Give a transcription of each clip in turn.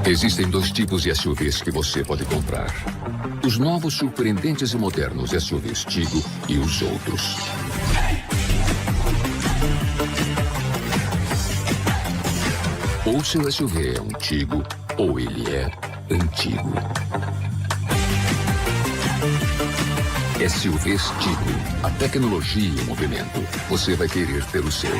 Existem dois tipos de SUVs que você pode comprar. Os novos, surpreendentes e modernos SUVs Tigo e os outros. Ou seu SUV é um Tigo, ou ele é antigo. SUVs Tigo. A tecnologia em movimento. Você vai querer ter o seu.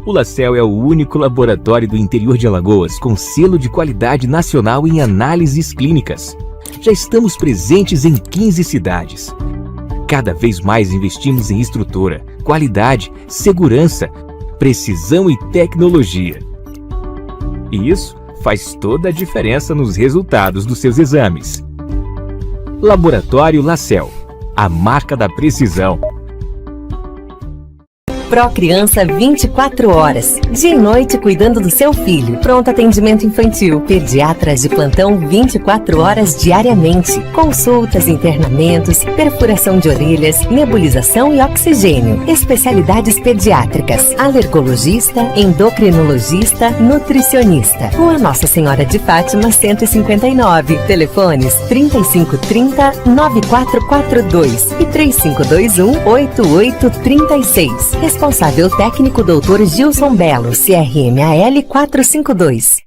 O LaCell é o único laboratório do interior de Alagoas com selo de qualidade nacional em análises clínicas. Já estamos presentes em 15 cidades. Cada vez mais investimos em estrutura, qualidade, segurança, precisão e tecnologia. E isso faz toda a diferença nos resultados dos seus exames. Laboratório LaCell, a marca da precisão. Pro Criança 24 horas. Dia e noite cuidando do seu filho. Pronto atendimento infantil. Pediatras de plantão 24 horas diariamente. Consultas, internamentos, perfuração de orelhas, nebulização e oxigênio. Especialidades pediátricas. Alergologista, endocrinologista, nutricionista. Rua Nossa Senhora de Fátima 159. Telefones 3530-9442 e 3521-8836. Responsável técnico Dr. Gilson Belo, CRMAL 452.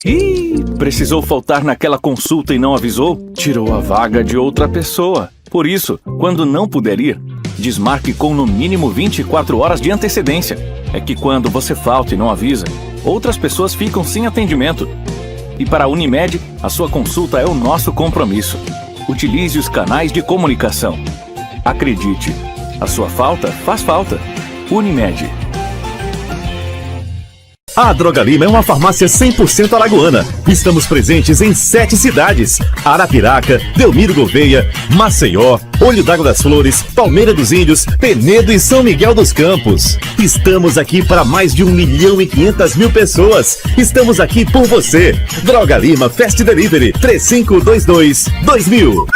Ih, precisou faltar naquela consulta e não avisou? Tirou a vaga de outra pessoa. Por isso, quando não puder ir, desmarque com no mínimo 24 horas de antecedência. É que quando você falta e não avisa, outras pessoas ficam sem atendimento. E para a Unimed, a sua consulta é o nosso compromisso. Utilize os canais de comunicação. Acredite, a sua falta faz falta. Unimed. A Droga Lima é uma farmácia 100% alagoana. Estamos presentes em 7 cidades: Arapiraca, Delmiro Gouveia, Maceió, Olho d'Água das Flores, Palmeira dos Índios, Penedo e São Miguel dos Campos. Estamos aqui para mais de 1.500.000 pessoas. Estamos aqui por você. Droga Lima Fast Delivery 3522-2000.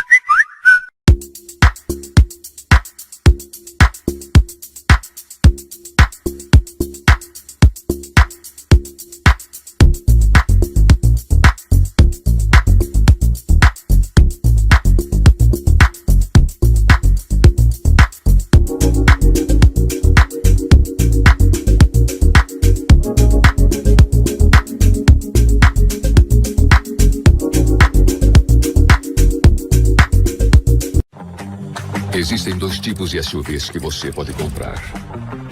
Existem 2 tipos de SUVs que você pode comprar.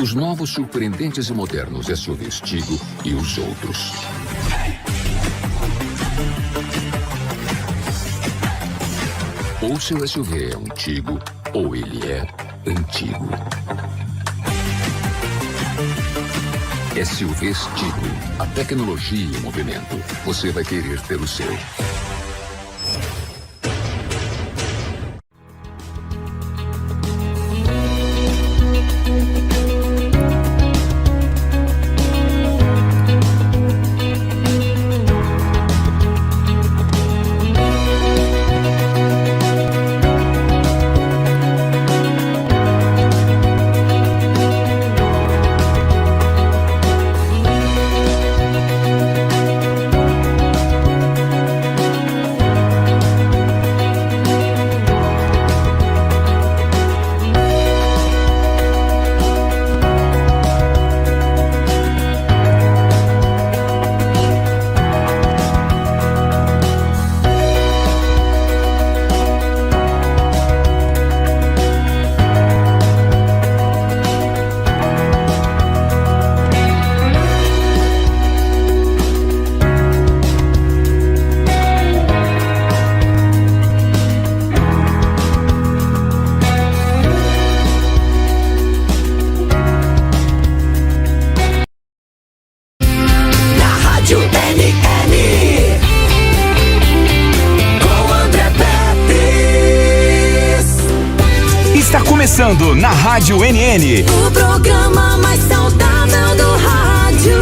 Os novos surpreendentes e modernos SUVs Tigo e os outros. Ou seu SUV é um Tigo, ou ele é antigo. SUVs Tigo, a tecnologia em movimento. Você vai querer ter o seu. Começando na Rádio NN. O programa mais saudável do rádio.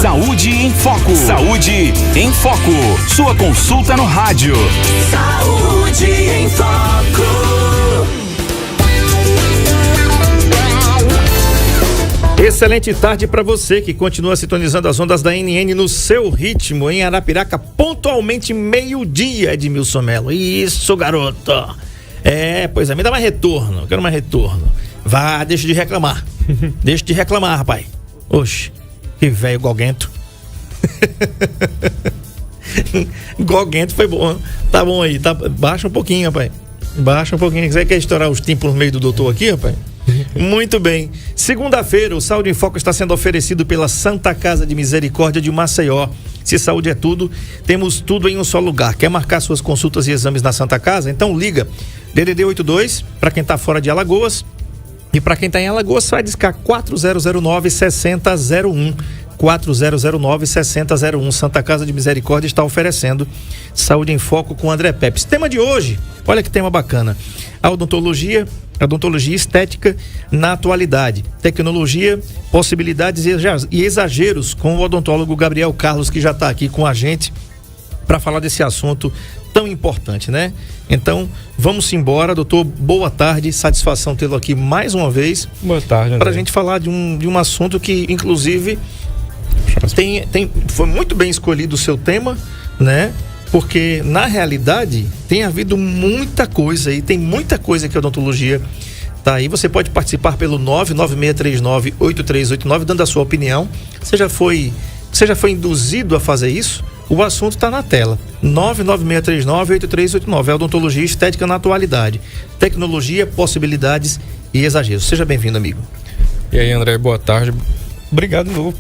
Saúde em Foco. Saúde em Foco. Sua consulta no rádio. Saúde em Foco. Excelente tarde para você que continua sintonizando as ondas da NN no seu ritmo, em Arapiraca, pontualmente meio-dia, Edmilson Melo. Isso, garoto. Pois é, me dá mais retorno, quero mais retorno. Vá, deixa de reclamar. Deixa de reclamar, rapaz. Oxe, que velho goguento. Goguento foi bom. Tá bom aí, tá, baixa um pouquinho, rapaz. Baixa um pouquinho. Você quer estourar os tímpanos no meio do doutor aqui, rapaz? Muito bem. Segunda-feira, o Saúde em Foco está sendo oferecido pela Santa Casa de Misericórdia de Maceió. Se saúde é tudo, temos tudo em um só lugar. Quer marcar suas consultas e exames na Santa Casa? Então liga. DDD 82, para quem está fora de Alagoas. E para quem está em Alagoas, vai discar 4009-6001. 4009-6001. Santa Casa de Misericórdia está oferecendo Saúde em Foco com André Pepes. Tema de hoje, olha que tema bacana. A odontologia estética na atualidade. Tecnologia, possibilidades e exageros, com o odontólogo Gabriel Carlos, que já está aqui com a gente para falar desse assunto tão importante, né? Então, vamos embora, doutor. Boa tarde, satisfação tê-lo aqui mais uma vez. Boa tarde, André. Para a gente falar de um assunto que, inclusive, foi muito bem escolhido o seu tema, né? Porque, na realidade, tem havido muita coisa aí, tem muita coisa que a odontologia tá aí. Você pode participar pelo 99639-8389, dando a sua opinião. Você já foi induzido a fazer isso? O assunto está na tela. 99639-8389. É odontologia estética na atualidade. Tecnologia, possibilidades e exageros. Seja bem-vindo, amigo. E aí, André, boa tarde. Obrigado de novo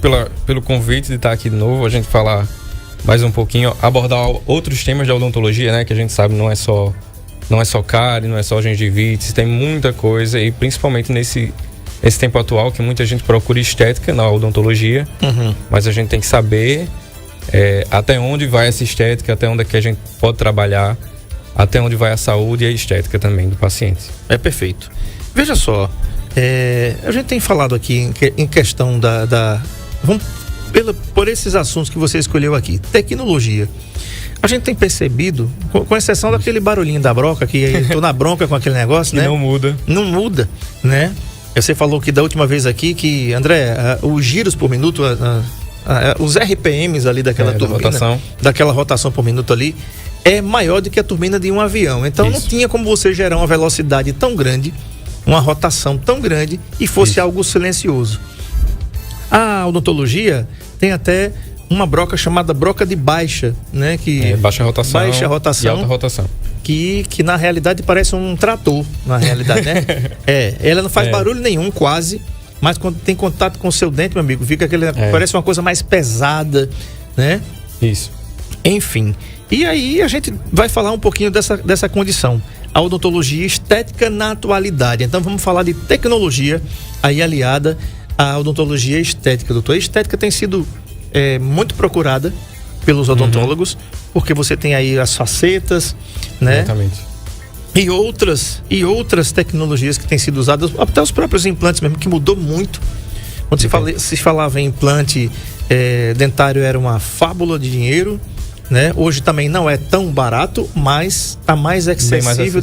pelo convite de estar aqui de novo. A gente falar mais um pouquinho, abordar outros temas da odontologia, né? Que a gente sabe não é só cárie, não é só gengivite, tem muita coisa, e principalmente nesse tempo atual que muita gente procura estética na odontologia, mas a gente tem que saber até onde vai essa estética, até onde é que a gente pode trabalhar, até onde vai a saúde e a estética também do paciente. É perfeito. Veja só, a gente tem falado aqui em questão por esses assuntos que você escolheu aqui, tecnologia. A gente tem percebido, com exceção daquele barulhinho da broca, que eu tô na bronca com aquele negócio, né? Não muda. Não muda, né? Você falou que da última vez aqui que, André, os giros por minuto, os RPMs ali daquela turbina, daquela rotação por minuto ali, é maior do que a turbina de um avião. Então não tinha como você gerar uma velocidade tão grande, uma rotação tão grande e fosse algo silencioso. A odontologia tem até uma broca chamada broca de baixa, né? Baixa rotação e alta rotação. Que na realidade parece um trator, na realidade, né? Ela não faz barulho nenhum, quase, mas quando tem contato com o seu dente, meu amigo, fica parece uma coisa mais pesada, né? Isso. Enfim, e aí a gente vai falar um pouquinho dessa condição, a odontologia estética na atualidade. Então vamos falar de tecnologia aí aliada à odontologia estética, doutor. A estética tem sido muito procurada pelos odontólogos, porque você tem aí as facetas, né? Exatamente. E outras tecnologias que têm sido usadas, até os próprios implantes mesmo, que mudou muito. Quando se falava em implante dentário, era uma fábula de dinheiro, né? Hoje também não é tão barato, mas está mais acessível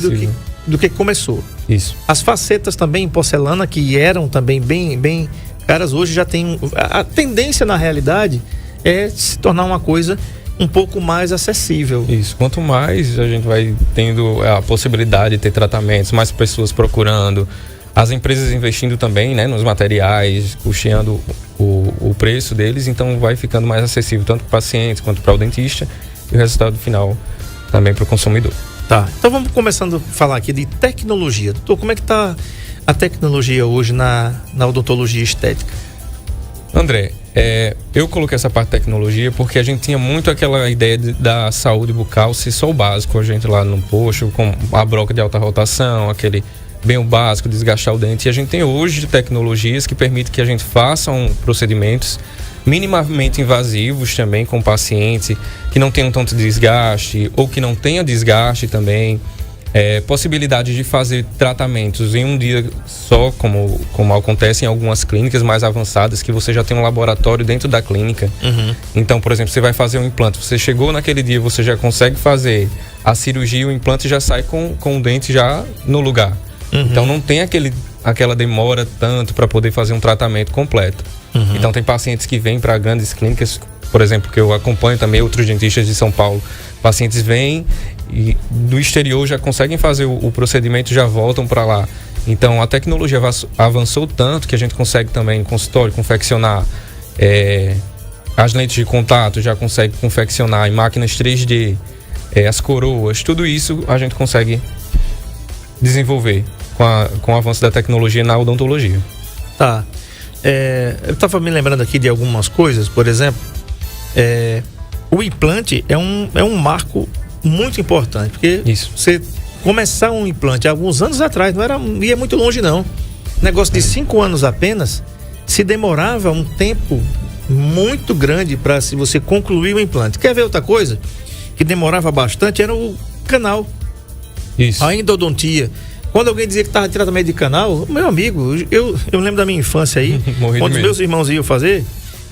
do que começou. Isso. As facetas também em porcelana, que eram também bem caras, hoje já tem... A tendência, na realidade, é se tornar uma coisa um pouco mais acessível. Isso. Quanto mais a gente vai tendo a possibilidade de ter tratamentos, mais pessoas procurando, as empresas investindo também, né, nos materiais, custeando o preço deles, então vai ficando mais acessível tanto para o paciente quanto para o dentista, e o resultado final também para o consumidor. Tá. Então vamos começando a falar aqui de tecnologia. Doutor, como é que está a tecnologia hoje na odontologia estética? André, eu coloquei essa parte de tecnologia porque a gente tinha muito aquela ideia da saúde bucal ser só o básico, a gente lá no posto, com a broca de alta rotação, aquele bem o básico, desgastar o dente. E a gente tem hoje tecnologias que permitem que a gente faça procedimentos minimamente invasivos também com o paciente, que não tenham tanto desgaste ou que não tenha desgaste também. Possibilidade de fazer tratamentos em um dia só, como acontece em algumas clínicas mais avançadas, que você já tem um laboratório dentro da clínica. Então, por exemplo, você vai fazer um implante, você chegou naquele dia, você já consegue fazer a cirurgia, o implante já sai com o dente já no lugar. Então não tem aquela demora tanto para poder fazer um tratamento completo. Então tem pacientes que vêm para grandes clínicas, por exemplo, que eu acompanho também, outros dentistas de São Paulo. Pacientes vêm e do exterior já conseguem fazer o procedimento, já voltam para lá. Então a tecnologia avançou tanto que a gente consegue também em consultório confeccionar as lentes de contato, já consegue confeccionar em máquinas 3D, as coroas, tudo isso a gente consegue desenvolver com o avanço da tecnologia na odontologia. Tá. Eu estava me lembrando aqui de algumas coisas, por exemplo, o implante é um marco muito importante, porque você começar um implante alguns anos atrás não ia muito longe não, negócio de 5 anos apenas, se demorava um tempo muito grande para se você concluir o implante. Quer ver outra coisa que demorava bastante? Era o canal. Isso. A endodontia, Quando alguém dizia que estava de tratamento de canal, meu amigo, eu lembro da minha infância aí, Morri de quando os medo. meus irmãos iam fazer,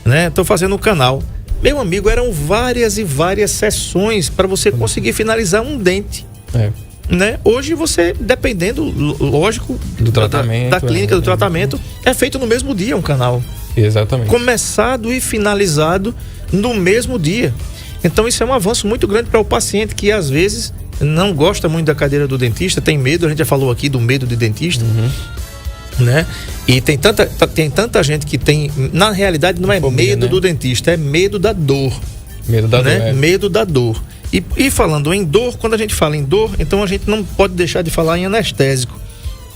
né? Tô fazendo um canal. Meu amigo, eram várias e várias sessões para você conseguir finalizar um dente. É. Né? Hoje você, dependendo, lógico, Do tratamento, da clínica, do tratamento, é feito no mesmo dia um canal. Exatamente. Começado e finalizado no mesmo dia. Então isso é um avanço muito grande para o paciente que às vezes não gosta muito da cadeira do dentista, tem medo, a gente já falou aqui do medo de dentista. Né? E tem tanta gente que tem, na realidade não é Fobia, medo né? do dentista, é medo da dor. Medo da Né? dor. É. Medo da dor. E falando em dor, quando a gente fala em dor, então a gente não pode deixar de falar em anestésico.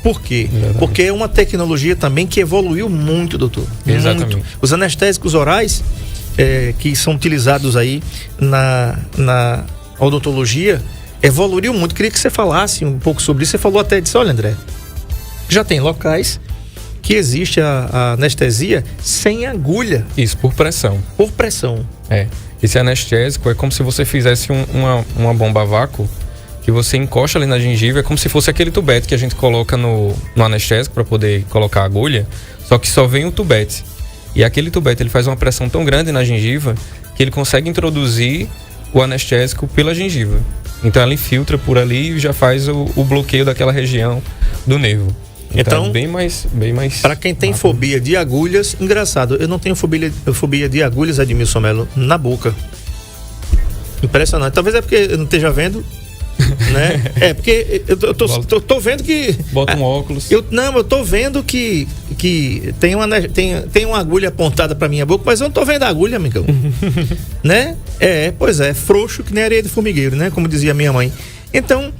Por quê? Exatamente. Porque é uma tecnologia também que evoluiu muito, doutor. Exatamente. Muito. Os anestésicos orais que são utilizados aí na odontologia evoluiu muito. Queria que você falasse um pouco sobre isso. Você falou até disso, olha, André, já tem locais que existe a anestesia sem agulha, Isso, por pressão. por pressão. É. Esse anestésico é como se você fizesse uma bomba a vácuo que você encosta ali na gengiva, é como se fosse aquele tubete que a gente coloca no anestésico para poder colocar a agulha, só que só vem o tubete. E aquele tubete ele faz uma pressão tão grande na gengiva que ele consegue introduzir o anestésico pela gengiva. Então ela infiltra por ali e já faz o bloqueio daquela região do nervo. Então é bem mais Para quem tem rápido. fobia de agulhas, engraçado, eu não tenho fobia de agulhas, Edmilson Melo, na boca. Impressionante. Talvez é porque eu não esteja vendo, né? É porque eu tô vendo que Bota um óculos. eu tô vendo que tem uma agulha apontada para minha boca, mas eu não tô vendo a agulha, amigão. Né? Pois é, frouxo que nem areia de formigueiro, né? Como dizia minha mãe. Então,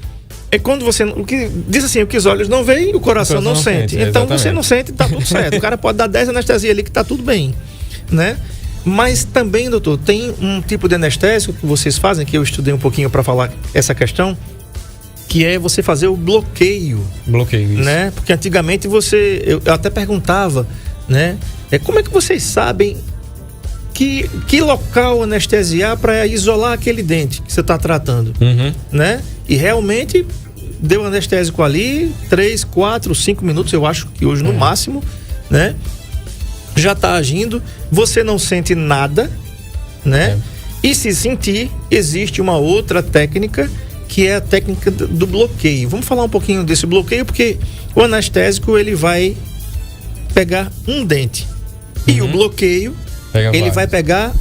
é quando você. O que diz assim, o que os olhos não veem, o coração não sente. Então exatamente. você não sente e tá tudo certo. O cara pode dar 10 anestesias ali que tá tudo bem, né? Mas também, doutor, tem um tipo de anestésico que vocês fazem, que eu estudei um pouquinho para falar essa questão, que é você fazer o bloqueio. Bloqueio, isso. Né? Porque antigamente eu até perguntava, né? Como é que vocês sabem que local anestesiar para isolar aquele dente que você está tratando, né? E realmente deu anestésico ali 3, 4, 5 minutos, eu acho que hoje no máximo, né? Já está agindo, você não sente nada, né? E se sentir, existe uma outra técnica que é a técnica do bloqueio. Vamos falar um pouquinho desse bloqueio, porque o anestésico ele vai pegar um dente e o bloqueio ele vai pegar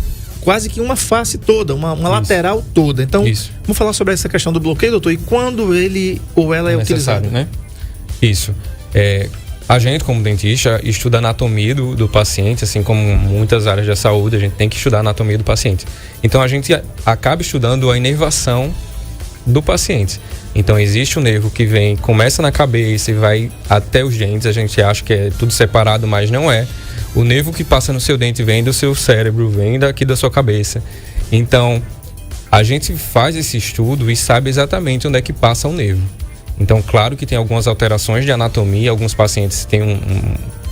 quase que uma face toda, uma lateral toda. Então, vamos falar sobre essa questão do bloqueio, doutor, e quando ele ou ela é utilizado, né? Isso. A gente, como dentista, estuda a anatomia do paciente, assim como muitas áreas da saúde, a gente tem que estudar a anatomia do paciente. Então, a gente acaba estudando a inervação do paciente. Então, existe um nervo que começa na cabeça e vai até os dentes, a gente acha que é tudo separado, mas não é. O nervo que passa no seu dente vem do seu cérebro, vem daqui da sua cabeça. Então, a gente faz esse estudo e sabe exatamente onde é que passa o nervo. Então, claro que tem algumas alterações de anatomia, alguns pacientes têm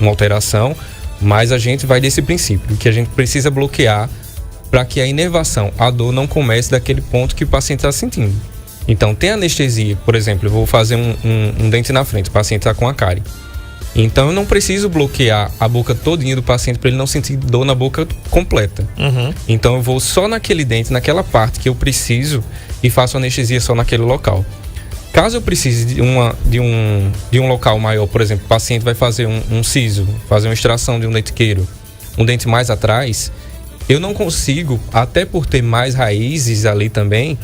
uma alteração, mas a gente vai desse princípio, que a gente precisa bloquear para que a inervação, a dor não comece daquele ponto que o paciente está sentindo. Então, tem anestesia, por exemplo, eu vou fazer um dente na frente, o paciente está com a cárie. Então, eu não preciso bloquear a boca todinha do paciente para ele não sentir dor na boca completa. Então, eu vou só naquele dente, naquela parte que eu preciso e faço anestesia só naquele local. Caso eu precise de um local maior, por exemplo, o paciente vai fazer um siso, fazer uma extração de um dentiqueiro, um dente mais atrás, eu não consigo, até por ter mais raízes ali também,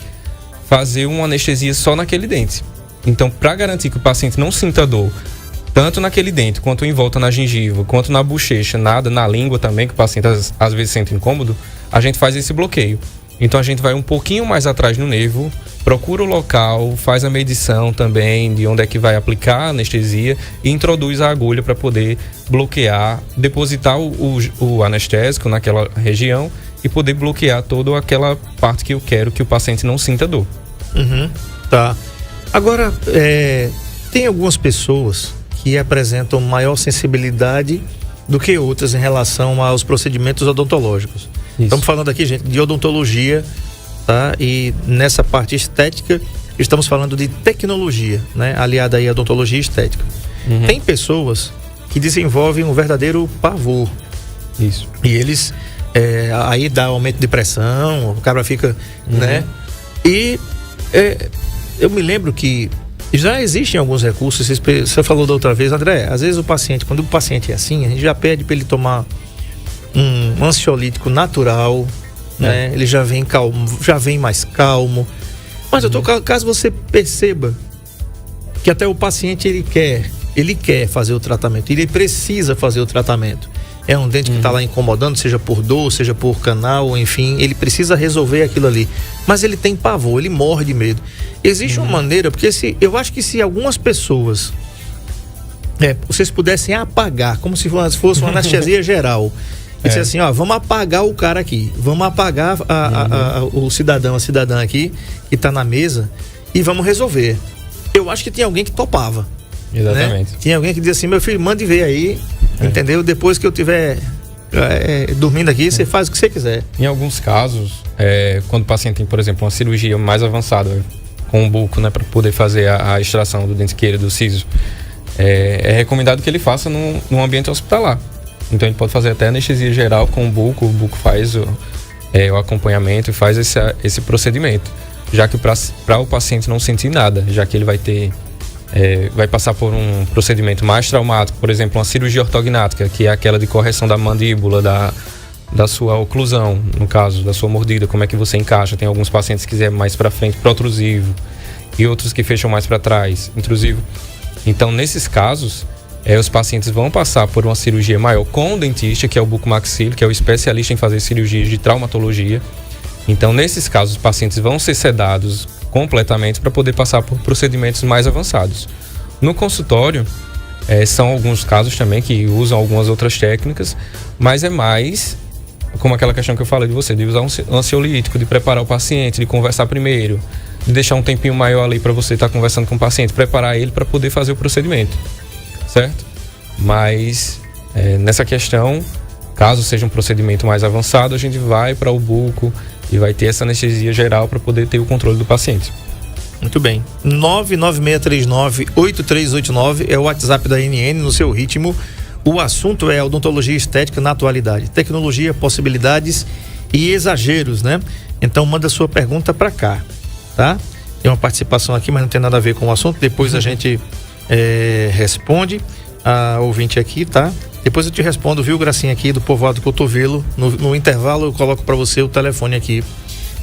fazer uma anestesia só naquele dente. Então, para garantir que o paciente não sinta dor, tanto naquele dente, quanto em volta na gengiva, quanto na bochecha, nada na língua também, que o paciente às vezes sente incômodo, a gente faz esse bloqueio. Então a gente vai um pouquinho mais atrás no nervo, procura o local, faz a medição também de onde é que vai aplicar a anestesia e introduz a agulha para poder bloquear, depositar o anestésico naquela região e poder bloquear toda aquela parte que eu quero que o paciente não sinta dor. Tá. Agora, tem algumas pessoas que apresentam maior sensibilidade do que outras em relação aos procedimentos odontológicos. Estamos falando aqui, gente, de odontologia, tá? E nessa parte estética, estamos falando de tecnologia, né? Aliada aí à odontologia estética. Tem pessoas que desenvolvem um verdadeiro pavor. Isso. E eles, aí dá aumento de pressão, o cara fica, né? E eu me lembro que já existem alguns recursos. Você falou da outra vez, André, às vezes quando o paciente é assim, a gente já pede para ele tomar um ansiolítico natural, né? Ele já vem calmo, já vem mais calmo. Mas caso você perceba que até o paciente ele quer fazer o tratamento, ele precisa fazer o tratamento. É um dente que está lá incomodando, seja por dor, seja por canal, enfim, ele precisa resolver aquilo ali. Mas ele tem pavor, ele morre de medo. Existe uma maneira, porque eu acho que se algumas pessoas vocês pudessem apagar, como se fosse uma anestesia geral, e dizer assim, vamos apagar o cara aqui, vamos apagar o cidadão, a cidadã aqui, que está na mesa, e vamos resolver. Eu acho que tem alguém que topava. Exatamente. Né? Tinha alguém que dizia assim, meu filho, mande ver aí, entendeu? Depois que eu estiver dormindo aqui, você faz o que você quiser. Em alguns casos, quando o paciente tem, por exemplo, uma cirurgia mais avançada, com um buco, né, para poder fazer a extração do dente esquerdo, do siso, é recomendado que ele faça num ambiente hospitalar. Então ele pode fazer até anestesia geral com o buco faz o acompanhamento e faz esse procedimento. Já que para o paciente não sentir nada, já que ele vai passar por um procedimento mais traumático, por exemplo, uma cirurgia ortognática, que é aquela de correção da mandíbula, da sua oclusão, no caso, da sua mordida, como é que você encaixa. Tem alguns pacientes que quiserem mais para frente, protrusivo, e outros que fecham mais para trás, intrusivo. Então, nesses casos, os pacientes vão passar por uma cirurgia maior com o dentista, que é o bucomaxilo, que é o especialista em fazer cirurgias de traumatologia. Então, nesses casos, os pacientes vão ser sedados completamente para poder passar por procedimentos mais avançados. No consultório, são alguns casos também que usam algumas outras técnicas, mas é mais como aquela questão que eu falei de você, de usar um ansiolítico, de preparar o paciente, de conversar primeiro, de deixar um tempinho maior ali para você estar conversando com o paciente, preparar ele para poder fazer o procedimento, certo? Mas nessa questão, caso seja um procedimento mais avançado, a gente vai para o buco e vai ter essa anestesia geral para poder ter o controle do paciente. Muito bem. 99639-8389 é o WhatsApp da NN no seu ritmo. O assunto é odontologia estética na atualidade. Tecnologia, possibilidades e exageros, né? Então manda sua pergunta para cá, tá? Tem uma participação aqui, mas não tem nada a ver com o assunto. Depois a gente responde a ouvinte aqui, tá? Depois eu te respondo, viu, Gracinha, aqui do Povoado Cotovelo. No intervalo eu coloco para você o telefone aqui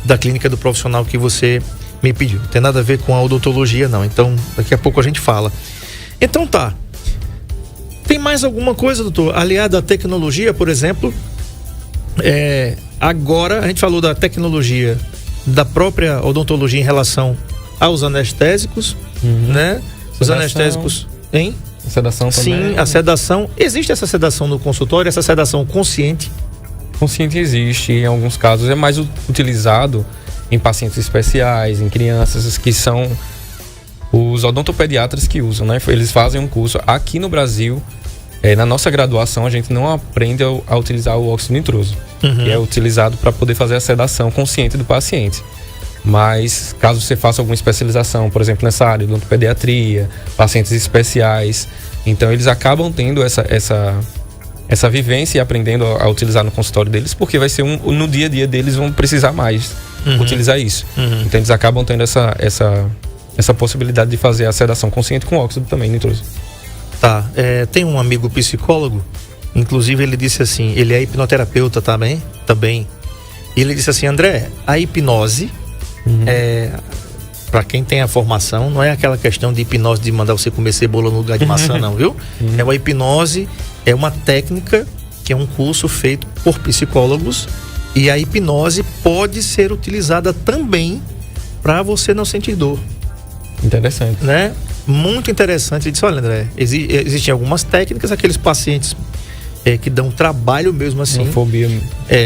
da clínica do profissional que você me pediu. Não tem nada a ver com a odontologia, não. Então, daqui a pouco a gente fala. Então tá. Tem mais alguma coisa, doutor? Aliado à tecnologia, por exemplo, agora a gente falou da tecnologia da própria odontologia em relação aos anestésicos, né? Os anestésicos, hein? A sedação também. Sim, a sedação. Existe essa sedação no consultório, essa sedação consciente? Consciente existe, em alguns casos é mais utilizado em pacientes especiais, em crianças, que são os odontopediatras que usam, né? Eles fazem um curso aqui no Brasil. Na nossa graduação a gente não aprende a utilizar o óxido nitroso, que é utilizado para poder fazer a sedação consciente do paciente. Mas caso você faça alguma especialização, por exemplo, nessa área de odontopediatria, pacientes especiais, então eles acabam tendo essa vivência e aprendendo a utilizar no consultório deles, porque vai ser no dia a dia deles vão precisar mais utilizar isso. Então eles acabam tendo essa possibilidade de fazer a sedação consciente com óxido também nitroso. Tá, tem um amigo psicólogo, inclusive ele disse assim, ele é hipnoterapeuta também, e ele disse assim, André, a hipnose, para quem tem a formação, não é aquela questão de hipnose de mandar você comer cebola no lugar de maçã, não, viu? É uma hipnose, é uma técnica, que é um curso feito por psicólogos, e a hipnose pode ser utilizada também para você não sentir dor. Interessante. Né? Muito interessante. Ele disse, olha, André, existem algumas técnicas, aqueles pacientes que dão trabalho mesmo assim. Uma fobia.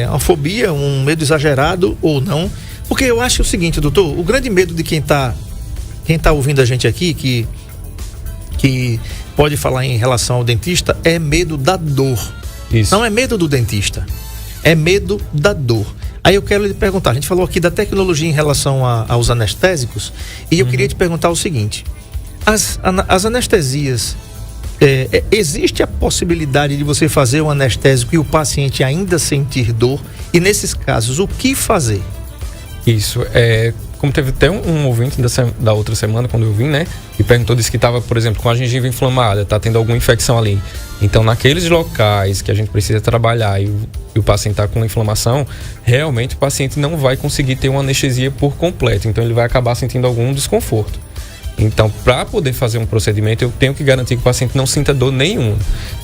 Uma fobia, um medo exagerado ou não. Porque eu acho o seguinte, doutor, o grande medo de quem tá ouvindo a gente aqui, que pode falar em relação ao dentista, é medo da dor. Isso. Não é medo do dentista, é medo da dor. Aí eu quero lhe perguntar, a gente falou aqui da tecnologia em relação aos anestésicos, e eu queria te perguntar o seguinte: as anestesias, existe a possibilidade de você fazer um anestésico e o paciente ainda sentir dor? E nesses casos, o que fazer? Isso, como teve até um ouvinte da outra semana, quando eu vim, né? E perguntou, disse que estava, por exemplo, com a gengiva inflamada, tá tendo alguma infecção ali. Então, naqueles locais que a gente precisa trabalhar e o paciente está com inflamação, realmente o paciente não vai conseguir ter uma anestesia por completo. Então, ele vai acabar sentindo algum desconforto. Então, para poder fazer um procedimento, eu tenho que garantir que o paciente não sinta dor nenhuma.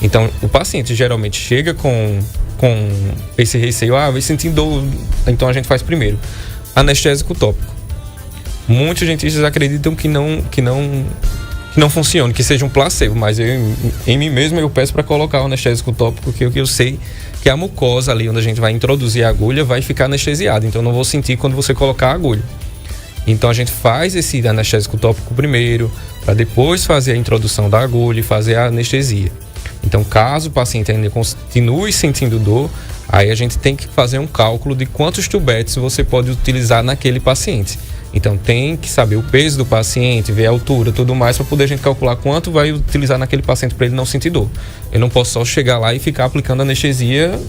Então, o paciente geralmente chega com esse receio, vai sentir dor, então a gente faz primeiro anestésico tópico. Muitos dentistas acreditam que não funcione, que seja um placebo, mas em mim mesmo eu peço para colocar o anestésico tópico, que eu sei que a mucosa ali onde a gente vai introduzir a agulha vai ficar anestesiada, então eu não vou sentir quando você colocar a agulha. Então a gente faz esse anestésico tópico primeiro, para depois fazer a introdução da agulha e fazer a anestesia. Então, caso o paciente ainda continue sentindo dor, aí a gente tem que fazer um cálculo de quantos tubetes você pode utilizar naquele paciente. Então, tem que saber o peso do paciente, ver a altura, tudo mais, para poder a gente calcular quanto vai utilizar naquele paciente para ele não sentir dor. Eu não posso só chegar lá e ficar aplicando anestesia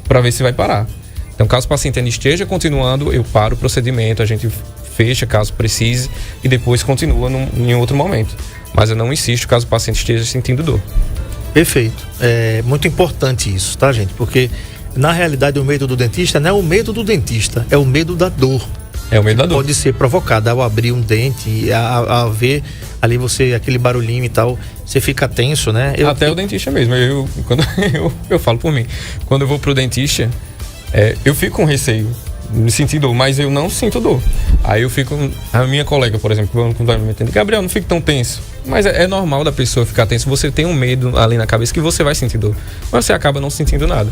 para ver se vai parar. Então, caso o paciente ainda esteja continuando, eu paro o procedimento, a gente fecha caso precise e depois continua em outro momento. Mas eu não insisto caso o paciente esteja sentindo dor. Perfeito. É muito importante isso, tá, gente? Porque, na realidade, o medo do dentista não é o medo do dentista, é o medo da dor. É o medo da dor. Pode ser provocado ao abrir um dente, a ver ali você, aquele barulhinho e tal, você fica tenso, né? Até o dentista mesmo. Quando eu falo por mim. Quando eu vou pro dentista, eu fico com receio, me sentir dor, mas eu não sinto dor. Aí eu fico, a minha colega, por exemplo, quando vai me metendo, Gabriel, não fique tão tenso. Mas é normal da pessoa ficar tenso. Você tem um medo ali na cabeça que você vai sentir dor, mas você acaba não sentindo nada.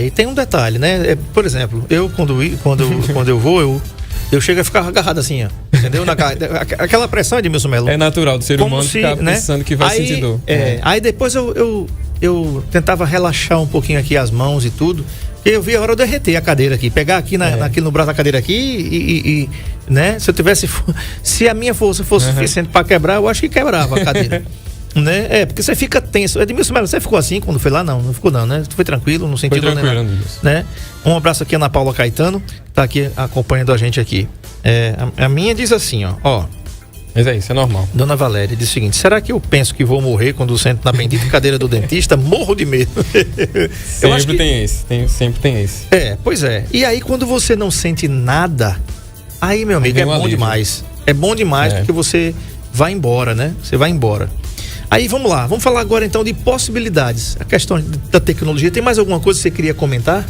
E tem um detalhe, né? Por exemplo, eu quando eu vou, eu chego a ficar agarrado assim, ó. Entendeu? Aquela pressão, Edmilson Melo. É natural do ser humano ficar pensando que vai sentir dor. Aí depois eu tentava relaxar um pouquinho aqui as mãos e tudo. Eu vi a hora de derreter a cadeira aqui, pegar aqui aqui no braço da cadeira aqui e né? Se a minha força fosse suficiente para quebrar, eu acho que quebrava a cadeira. Né? Porque você fica tenso. Edmilson Melo, você ficou assim quando foi lá? Não ficou não, né? Foi tranquilo, não sentiu dor nenhuma, né? Um abraço aqui a Ana Paula Caetano, tá aqui acompanhando a gente aqui. A minha diz assim, ó. Mas isso é normal. Dona Valéria diz o seguinte: será que eu penso que vou morrer quando sento na bendita cadeira do dentista? Morro de medo. Sempre tem esse. Pois é. E aí quando você não sente nada, aí, meu amigo, é bom demais. É bom demais porque você vai embora, né? Você vai embora. Aí vamos lá, vamos falar agora então de possibilidades. A questão da tecnologia, tem mais alguma coisa que você queria comentar?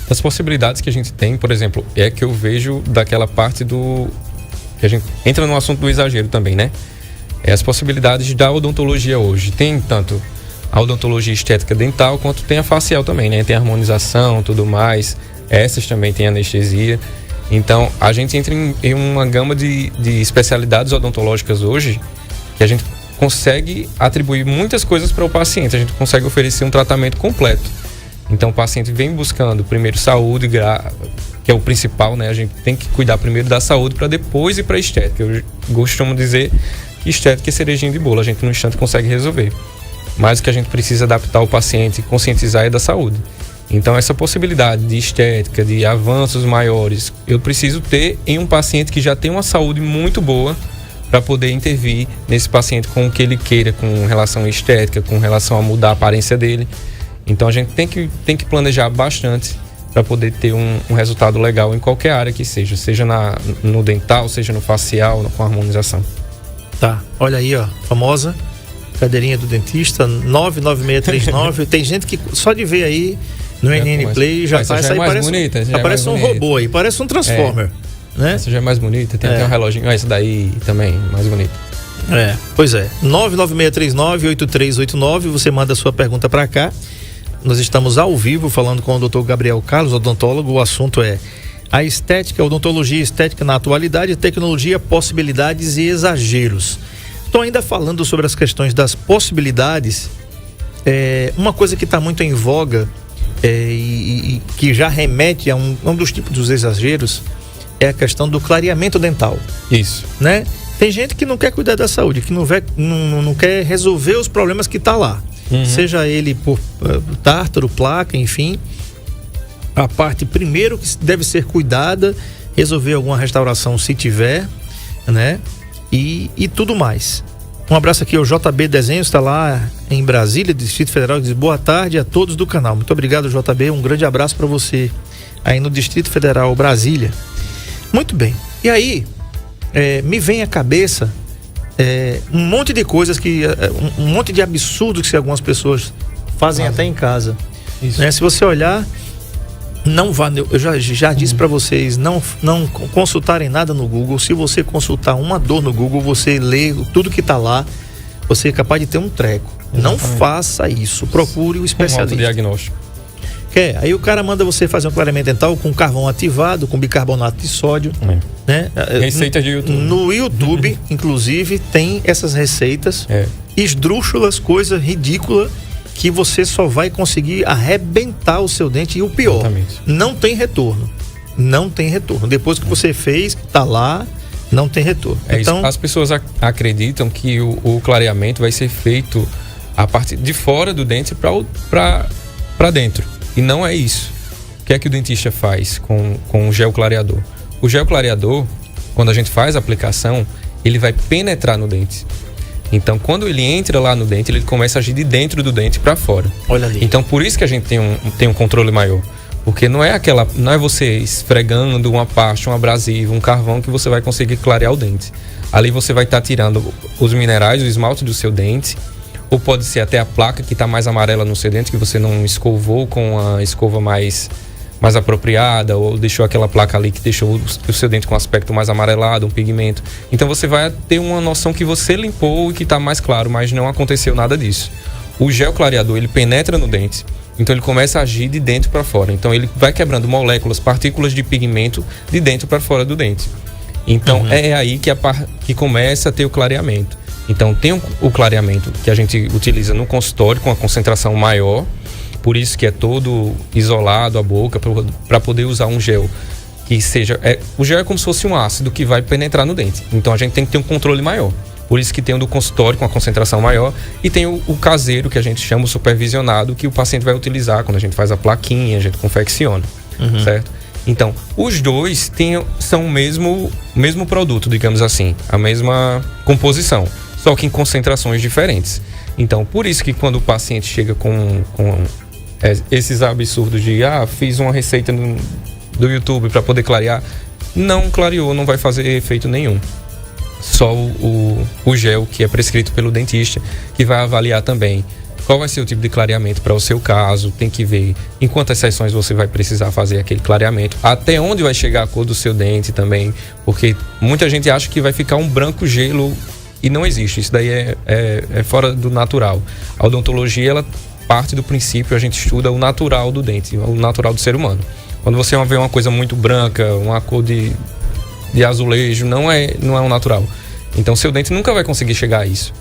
As possibilidades que a gente tem, por exemplo, é que eu vejo daquela parte que a gente entra no assunto do exagero também, né? As possibilidades da odontologia hoje. Tem tanto a odontologia estética dental, quanto tem a facial também, né? Tem harmonização, tudo mais. Essas também tem anestesia. Então, a gente entra em uma gama de especialidades odontológicas hoje que a gente consegue atribuir muitas coisas para o paciente. A gente consegue oferecer um tratamento completo. Então, o paciente vem buscando primeiro saúde, que é o principal, né? A gente tem que cuidar primeiro da saúde para depois ir para a estética. Eu costumo dizer que estética é cerejinha de bolo. A gente no instante consegue resolver. Mas o que a gente precisa adaptar o paciente e conscientizar é da saúde. Então, essa possibilidade de estética, de avanços maiores, eu preciso ter em um paciente que já tem uma saúde muito boa para poder intervir nesse paciente com o que ele queira, com relação à estética, com relação a mudar a aparência dele. Então, a gente tem que planejar bastante para poder ter um resultado legal em qualquer área que seja no dental, seja no facial, com harmonização. Tá, olha aí, ó, famosa cadeirinha do dentista, 99639. Tem gente que só de ver aí no NN Play já faz aí, parece um robô aí, parece um Transformer. Né? Essa já é mais bonita, tem até um reloginho, essa daí também, mais bonita. Pois é, 99639-8389, você manda a sua pergunta para cá. Nós estamos ao vivo falando com o Dr. Gabriel Carlos, odontólogo. O assunto é a estética, a odontologia estética na atualidade, tecnologia, possibilidades e exageros. Estou ainda falando sobre as questões das possibilidades. Uma coisa que está muito em voga e que já remete a um dos tipos dos exageros, é a questão do clareamento dental, Isso. né? Tem gente que não quer cuidar da saúde, que não quer resolver os problemas que tá lá. Seja ele por tártaro, placa, enfim. A parte primeiro que deve ser cuidada, resolver alguma restauração se tiver, né? E tudo mais. Um abraço aqui ao JB Desenhos, está lá em Brasília, Distrito Federal, diz boa tarde a todos do canal. Muito obrigado, JB, um grande abraço para você aí no Distrito Federal, Brasília. Muito bem, e aí me vem à cabeça um monte de coisas um monte de absurdos que algumas pessoas fazem até em casa. Isso. Né? Se você olhar, não vá, eu já disse para vocês, não consultarem nada no Google. Se você consultar uma dor no Google, você lê tudo que tá lá, você é capaz de ter um treco. Não faça isso, procure o especialista. Diagnóstico. Aí o cara manda você fazer um clareamento dental com carvão ativado, com bicarbonato de sódio, né? Receitas de YouTube. No YouTube, inclusive, tem essas receitas esdrúxulas, coisa ridícula, que você só vai conseguir arrebentar o seu dente. E o pior, Exatamente. não tem retorno. Não tem retorno. Depois que você fez, que tá lá, não tem retorno. Então, as pessoas acreditam que o clareamento vai ser feito a partir de fora do dente para dentro. E não é isso. O que é que o dentista faz com o gel clareador? O gel clareador, quando a gente faz a aplicação, ele vai penetrar no dente. Então, quando ele entra lá no dente, ele começa a agir de dentro do dente para fora. Olha ali. Então, por isso que a gente tem um controle maior. Porque não é você esfregando uma pasta, um abrasivo, um carvão que você vai conseguir clarear o dente. Ali você vai estar tirando os minerais, o esmalte do seu dente, ou pode ser até a placa que está mais amarela no seu dente, que você não escovou com a escova mais apropriada, ou deixou aquela placa ali que deixou o seu dente com um aspecto mais amarelado, um pigmento. Então você vai ter uma noção que você limpou e que está mais claro, mas não aconteceu nada disso. O gel clareador, ele penetra no dente, então ele começa a agir de dentro para fora. Então ele vai quebrando moléculas, partículas de pigmento de dentro para fora do dente. Então é aí que começa a ter o clareamento. Então tem o clareamento que a gente utiliza no consultório com a concentração maior, por isso que é todo isolado a boca para poder usar um gel que seja... o gel é como se fosse um ácido que vai penetrar no dente, então a gente tem que ter um controle maior. Por isso que tem o do consultório com a concentração maior e tem o caseiro que a gente chama o supervisionado, que o paciente vai utilizar quando a gente faz a plaquinha, a gente confecciona, certo? Então, os dois são o mesmo produto, digamos assim, a mesma composição, só que em concentrações diferentes. Então, por isso que quando o paciente chega com esses absurdos de fiz uma receita do YouTube para poder clarear, não clareou, não vai fazer efeito nenhum. Só o gel que é prescrito pelo dentista, que vai avaliar também qual vai ser o tipo de clareamento para o seu caso. Tem que ver em quantas sessões você vai precisar fazer aquele clareamento, até onde vai chegar a cor do seu dente também, porque muita gente acha que vai ficar um branco gelo e não existe. Isso daí é fora do natural. A odontologia, ela parte do princípio, a gente estuda o natural do dente, o natural do ser humano. Quando você vê uma coisa muito branca, uma cor de azulejo, não é o natural. Então seu dente nunca vai conseguir chegar a isso.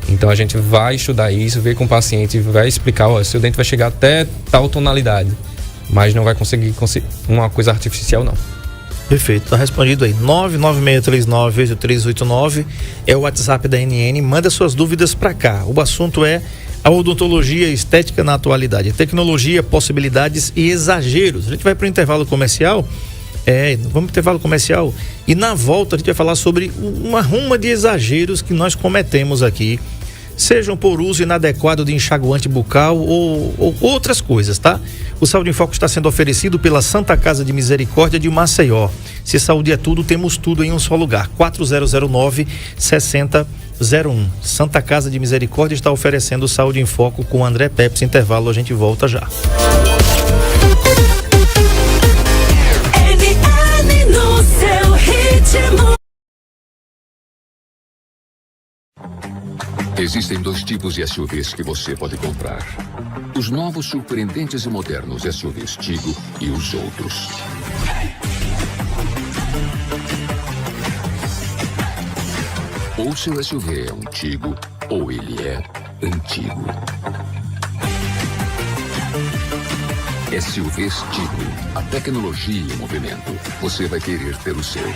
Então a gente vai estudar isso, ver com o paciente, vai explicar, seu dente vai chegar até tal tonalidade, mas não vai conseguir uma coisa artificial, não. Perfeito, tá respondido aí. 996398389 é o WhatsApp da NN. Manda suas dúvidas para cá. O assunto é a odontologia e estética na atualidade. Tecnologia, possibilidades e exageros. A gente vai para o intervalo comercial. Vamos pro intervalo comercial e na volta a gente vai falar sobre uma ruma de exageros que nós cometemos aqui, sejam por uso inadequado de enxaguante bucal ou outras coisas, tá? O Saúde em Foco está sendo oferecido pela Santa Casa de Misericórdia de Maceió. Se saúde é tudo, temos tudo em um só lugar. 4009-6001. Santa Casa de Misericórdia está oferecendo Saúde em Foco com André Pepsi. Intervalo, a gente volta já. Existem dois tipos de SUVs que você pode comprar. Os novos surpreendentes e modernos SUVs Tigo e os outros. Ou seu SUV é um Tigo, ou ele é antigo. SUVs Tigo. A tecnologia em movimento. Você vai querer ter o seu.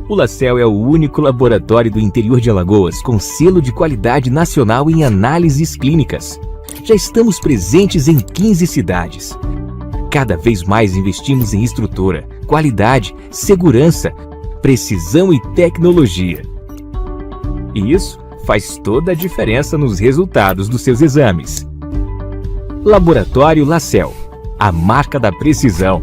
O LaCell é o único laboratório do interior de Alagoas com selo de qualidade nacional em análises clínicas. Já estamos presentes em 15 cidades. Cada vez mais investimos em estrutura, qualidade, segurança, precisão e tecnologia. E isso faz toda a diferença nos resultados dos seus exames. Laboratório LaCell, a marca da precisão.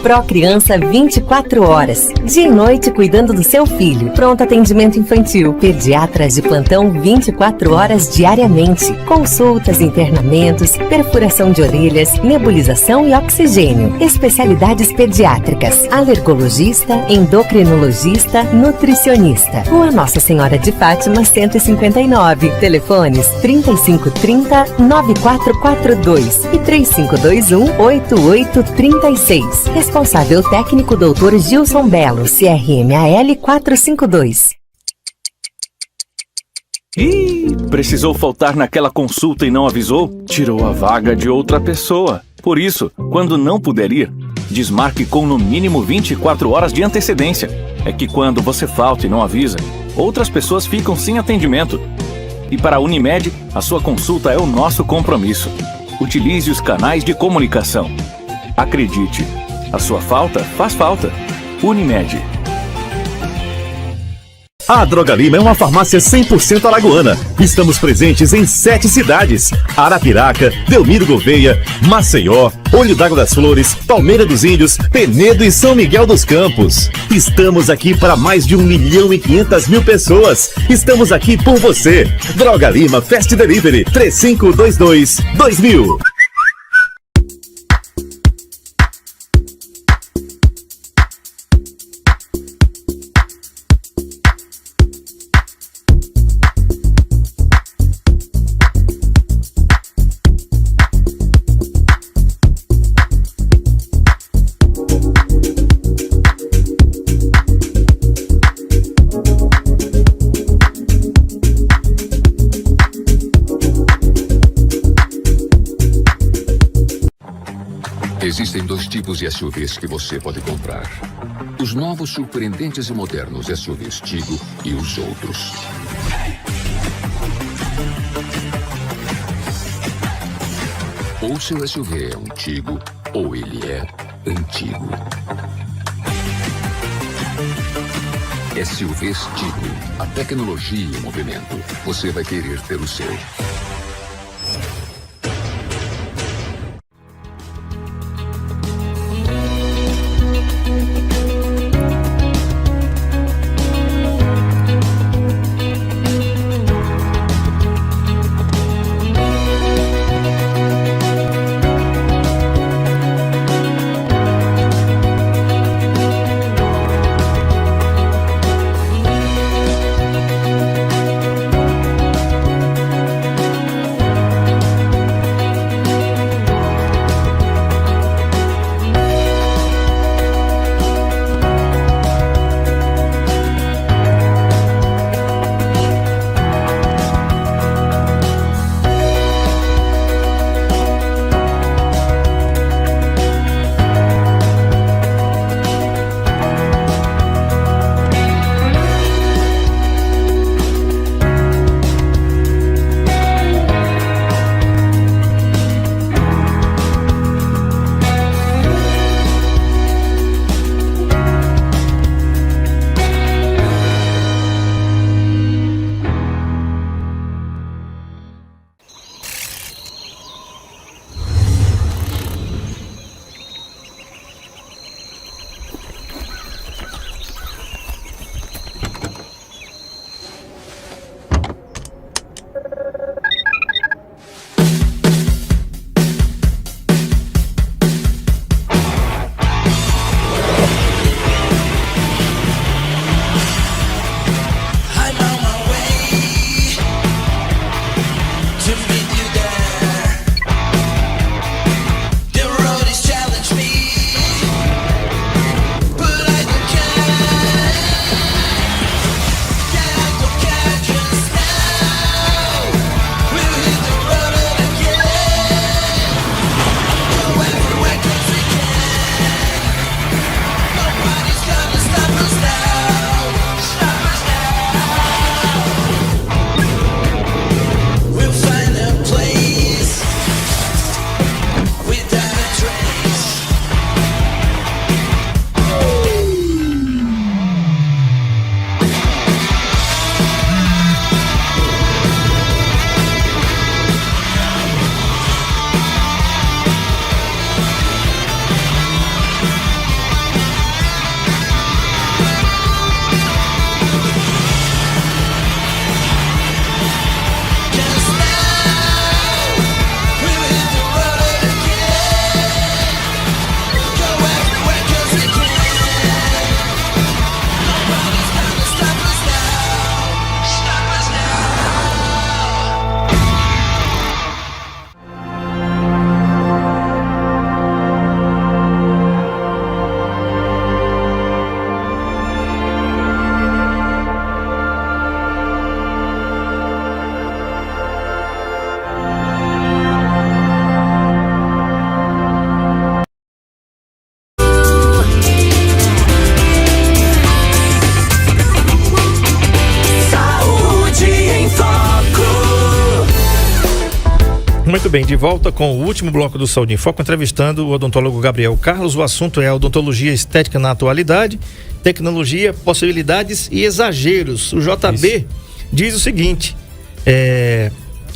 Pro Criança 24 horas. Dia e noite cuidando do seu filho. Pronto atendimento infantil. Pediatras de plantão 24 horas diariamente. Consultas, internamentos, perfuração de orelhas, nebulização e oxigênio. Especialidades pediátricas. Alergologista, endocrinologista, nutricionista. Rua Nossa Senhora de Fátima 159. Telefones 3530-9442 e 3521-8836. Responsável técnico Dr. Gilson Belo, CRMAL 452. Ih, precisou faltar naquela consulta e não avisou? Tirou a vaga de outra pessoa. Por isso, quando não puder ir, desmarque com no mínimo 24 horas de antecedência. É que quando você falta e não avisa, outras pessoas ficam sem atendimento. E para a Unimed, a sua consulta é o nosso compromisso. Utilize os canais de comunicação. Acredite, a sua falta faz falta. Unimed. A Droga Lima é uma farmácia 100% alagoana. Estamos presentes em 7 cidades: Arapiraca, Delmiro Gouveia, Maceió, Olho d'Água das Flores, Palmeira dos Índios, Penedo e São Miguel dos Campos. Estamos aqui para mais de 1.500.000 pessoas. Estamos aqui por você. Droga Lima Fast Delivery 3522-2000. Existem 2 tipos de SUVs que você pode comprar. Os novos surpreendentes e modernos SUVs Tigo e os outros. Ou seu SUV é um Tigo, ou ele é antigo. SUVs Tigo. A tecnologia em movimento. Você vai querer ter o seu. Muito bem, de volta com o último bloco do Saúde em Foco, entrevistando o odontólogo Gabriel Carlos. O assunto é a odontologia estética na atualidade, tecnologia, possibilidades e exageros. O JB diz o seguinte,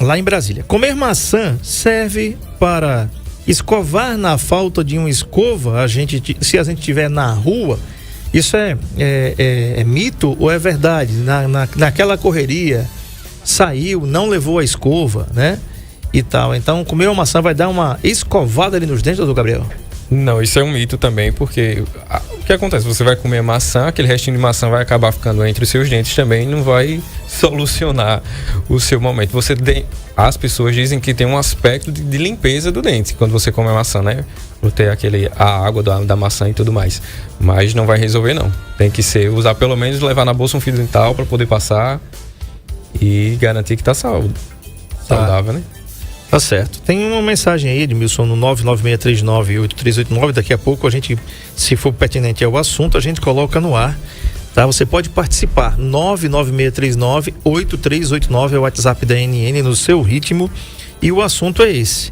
lá em Brasília: comer maçã serve para escovar na falta de uma escova, se a gente estiver na rua. Isso é mito ou é verdade? Naquela correria, saiu, não levou a escova, né? E tal. Então, comer uma maçã vai dar uma escovada ali nos dentes, doutor Gabriel? Não, isso é um mito também, porque o que acontece? Você vai comer maçã, aquele restinho de maçã vai acabar ficando entre os seus dentes também, não vai solucionar o seu momento. As pessoas dizem que tem um aspecto de limpeza do dente quando você come a maçã, né? Por ter a água da maçã e tudo mais. Mas não vai resolver, não. Tem que usar pelo menos, levar na bolsa um fio dental para poder passar e garantir que tá saudável, né? Tá certo. Tem uma mensagem aí, Edmilson, no 996398389. Daqui a pouco a gente, se for pertinente ao assunto, a gente coloca no ar, tá? Você pode participar. 996398389 é o WhatsApp da NN, no seu ritmo. E o assunto é esse: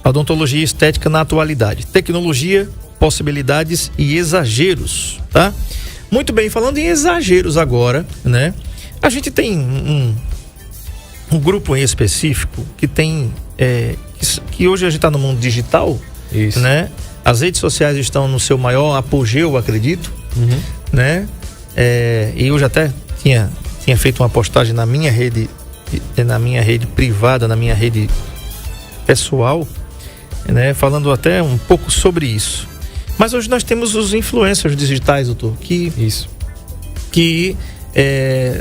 odontologia estética na atualidade, tecnologia, possibilidades e exageros, tá? Muito bem, falando em exageros agora, né? A gente tem um grupo em específico que tem que hoje a gente está no mundo digital. Isso. Né? As redes sociais estão no seu maior apogeu, acredito. Né? E eu já até tinha feito uma postagem na minha rede privada, na minha rede pessoal, né? Falando até um pouco sobre isso. Mas hoje nós temos os influencers digitais, doutor, que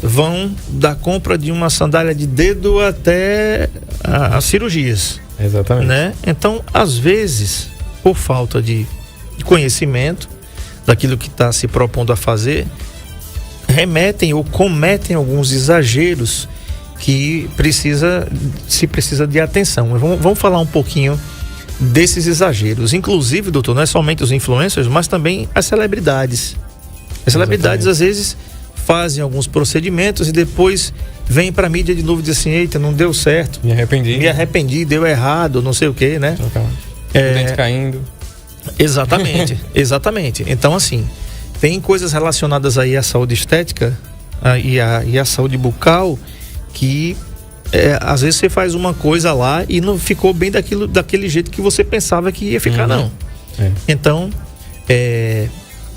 vão da compra de uma sandália de dedo até as cirurgias. Exatamente. Né? Então, às vezes, por falta de conhecimento daquilo que está se propondo a fazer, remetem ou cometem alguns exageros que se precisa de atenção. Vamos falar um pouquinho desses exageros. Inclusive, doutor, não é somente os influencers, mas também as celebridades. As celebridades, às vezes, fazem alguns procedimentos e depois vem pra mídia de novo e diz assim: eita, não deu certo, me arrependi, deu errado, não sei o que, né? O dente caindo. Exatamente. Então, assim, tem coisas relacionadas aí à saúde estética e à saúde bucal que às vezes você faz uma coisa lá e não ficou bem daquele jeito que você pensava que ia ficar, não. Então,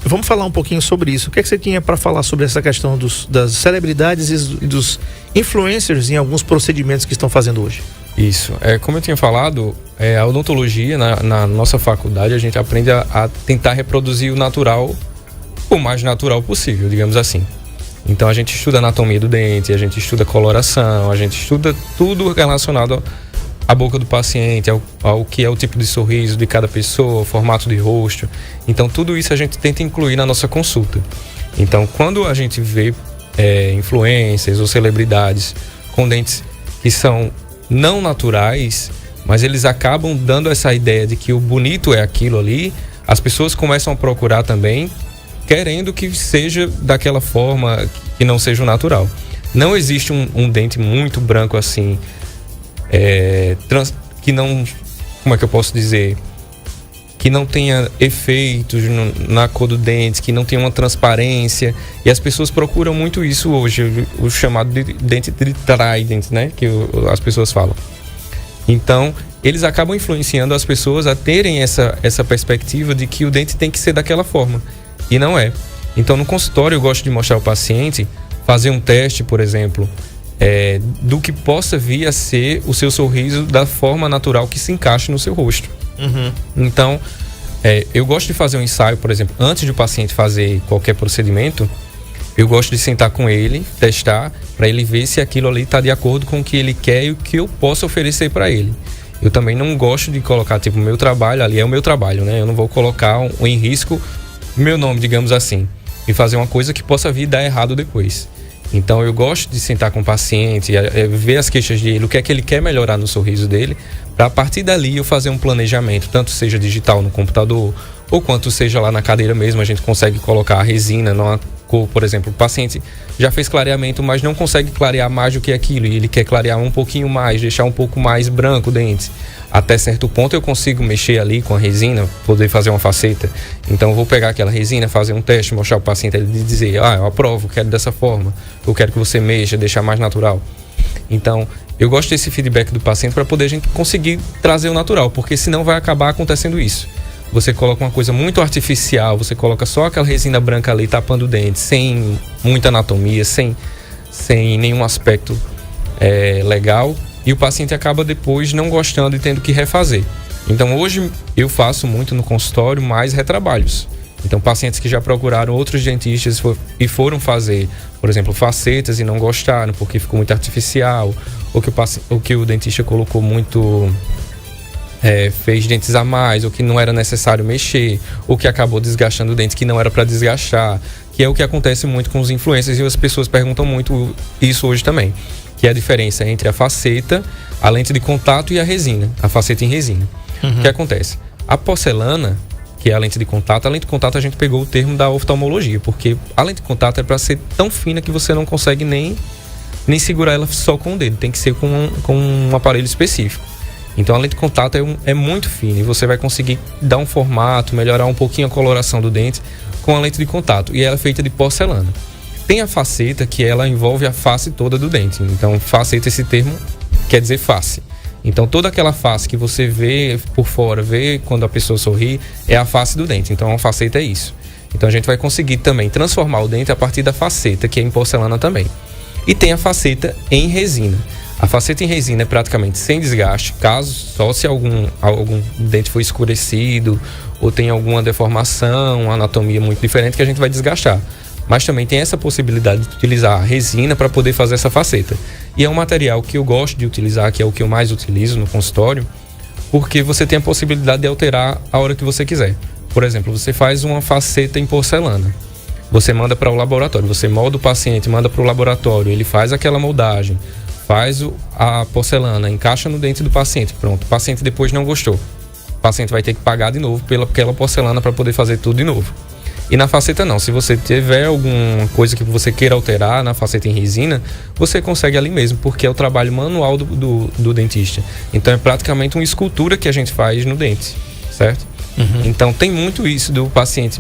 vamos falar um pouquinho sobre isso. O que é que você tinha para falar sobre essa questão das celebridades e dos influencers em alguns procedimentos que estão fazendo hoje? Isso. Como eu tinha falado, a odontologia, na nossa faculdade, a gente aprende a tentar reproduzir o natural, o mais natural possível, digamos assim. Então a gente estuda anatomia do dente, a gente estuda coloração, a gente estuda tudo relacionado à boca do paciente, ao que é o tipo de sorriso de cada pessoa, formato de rosto. Então tudo isso a gente tenta incluir na nossa consulta. Então quando a gente vê influencers ou celebridades com dentes que são não naturais, mas eles acabam dando essa ideia de que o bonito é aquilo ali, as pessoas começam a procurar também, querendo que seja daquela forma, que não seja o natural. Não existe um dente muito branco assim, que não, como é que eu posso dizer, que não tenha efeitos na cor do dente, que não tenha uma transparência, e as pessoas procuram muito isso hoje, o chamado de dente de Trident, né, que as pessoas falam. Então, eles acabam influenciando as pessoas a terem essa perspectiva de que o dente tem que ser daquela forma, e não é. Então, no consultório eu gosto de mostrar ao paciente, fazer um teste, por exemplo, do que possa vir a ser o seu sorriso da forma natural que se encaixe no seu rosto. Então, eu gosto de fazer um ensaio, por exemplo, antes do paciente fazer qualquer procedimento, eu gosto de sentar com ele, testar, para ele ver se aquilo ali está de acordo com o que ele quer e o que eu posso oferecer para ele. Eu também não gosto de colocar, tipo, o meu trabalho ali é o meu trabalho, né? Eu não vou colocar em risco meu nome, digamos assim, e fazer uma coisa que possa vir dar errado depois. Então eu gosto de sentar com o paciente, ver as queixas dele, o que é que ele quer melhorar no sorriso dele, para a partir dali eu fazer um planejamento, tanto seja digital no computador, ou quanto seja lá na cadeira mesmo, a gente consegue colocar a resina numa cor, por exemplo, o paciente já fez clareamento, mas não consegue clarear mais do que aquilo, e ele quer clarear um pouquinho mais, deixar um pouco mais branco o dente. Até certo ponto eu consigo mexer ali com a resina, poder fazer uma faceta. Então eu vou pegar aquela resina, fazer um teste, mostrar ao paciente, ele dizer, eu aprovo, quero dessa forma, eu quero que você mexa, deixar mais natural. Então eu gosto desse feedback do paciente para poder a gente conseguir trazer o natural, porque senão vai acabar acontecendo isso. Você coloca uma coisa muito artificial, você coloca só aquela resina branca ali tapando o dente, sem muita anatomia, sem nenhum aspecto legal, e o paciente acaba depois não gostando e tendo que refazer. Então hoje eu faço muito no consultório mais retrabalhos. Então pacientes que já procuraram outros dentistas e foram fazer, por exemplo, facetas e não gostaram porque ficou muito artificial, ou que o dentista colocou muito... fez dentes a mais, ou que não era necessário mexer, ou que acabou desgastando o dente que não era para desgastar, que é o que acontece muito com os influencers, e as pessoas perguntam muito isso hoje também, que é a diferença entre a faceta, a lente de contato e a resina, a faceta em resina. O que acontece? A porcelana, que é a lente de contato a gente pegou o termo da oftalmologia, porque a lente de contato é para ser tão fina que você não consegue nem segurar ela só com o dedo, tem que ser com um aparelho específico. Então a lente de contato é muito fina e você vai conseguir dar um formato, melhorar um pouquinho a coloração do dente com a lente de contato, e ela é feita de porcelana. Tem a faceta, que ela envolve a face toda do dente. Então faceta, esse termo quer dizer face. Então toda aquela face que você vê por fora, vê quando a pessoa sorri, é a face do dente. Então a faceta é isso. Então a gente vai conseguir também transformar o dente a partir da faceta, que é em porcelana também. E tem a faceta em resina. A faceta em resina é praticamente sem desgaste, só se algum dente for escurecido ou tem alguma deformação, uma anatomia muito diferente, que a gente vai desgastar. Mas também tem essa possibilidade de utilizar a resina para poder fazer essa faceta. E é um material que eu gosto de utilizar, que é o que eu mais utilizo no consultório, porque você tem a possibilidade de alterar a hora que você quiser. Por exemplo, você faz uma faceta em porcelana, você manda para o laboratório, você molda o paciente, manda para o laboratório, ele faz aquela moldagem, faz a porcelana, encaixa no dente do paciente, pronto. O paciente depois não gostou, o paciente vai ter que pagar de novo pelaquela porcelana para poder fazer tudo de novo. E na faceta não, se você tiver alguma coisa que você queira alterar na faceta em resina, você consegue ali mesmo, porque é o trabalho manual do dentista. Então é praticamente uma escultura que a gente faz no dente, certo? Então tem muito isso do paciente,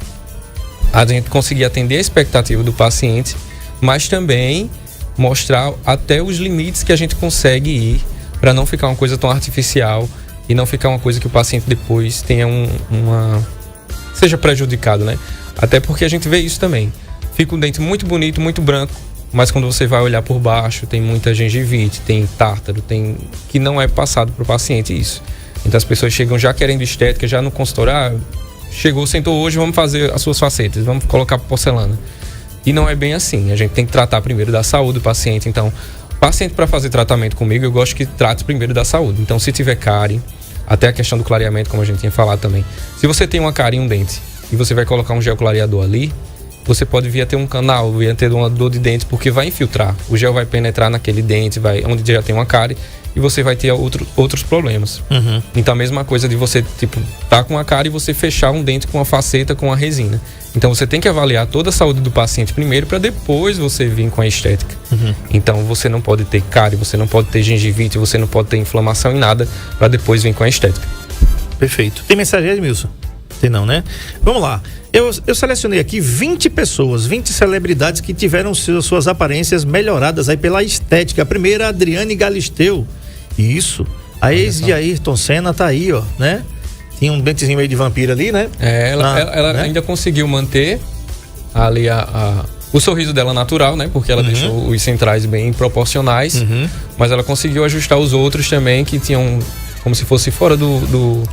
a gente conseguir atender a expectativa do paciente, mas também mostrar até os limites que a gente consegue ir para não ficar uma coisa tão artificial e não ficar uma coisa que o paciente depois tenha seja prejudicado, né? Até porque a gente vê isso também. Fica um dente muito bonito, muito branco, mas quando você vai olhar por baixo, tem muita gengivite, tem tártaro, que não é passado para o paciente isso. Então as pessoas chegam já querendo estética, já no consultório, chegou, sentou hoje, vamos fazer as suas facetas, vamos colocar porcelana. E não é bem assim, a gente tem que tratar primeiro da saúde do paciente. Então, paciente para fazer tratamento comigo, eu gosto que trate primeiro da saúde. Então, se tiver cárie, até a questão do clareamento, como a gente tinha falado também. Se você tem uma cárie em um dente e você vai colocar um gel clareador ali, você pode vir a ter um canal, vir a ter uma dor de dente, porque vai infiltrar. O gel vai penetrar naquele dente, onde já tem uma cárie, e você vai ter outros problemas. Então a mesma coisa de você, tá com a cárie e você fechar um dente com uma faceta, com a resina. Então você tem que avaliar toda a saúde do paciente primeiro, para depois você vir com a estética. Então você não pode ter cárie, você não pode ter gengivite, você não pode ter inflamação em nada, para depois vir com a estética. Perfeito. Tem mensagem aí, Edmilson? Tem não, né? Vamos lá. Eu selecionei aqui 20 pessoas, 20 celebridades que tiveram suas aparências melhoradas aí pela estética. A primeira, Adriane Galisteu. Isso. A ex de Ayrton Senna tá aí, ó, né? Tinha um dentezinho meio de vampiro ali, né? Ela né? ainda conseguiu manter ali o sorriso dela natural, né? Porque ela deixou os centrais bem proporcionais, mas ela conseguiu ajustar os outros também, que tinham como se fosse fora do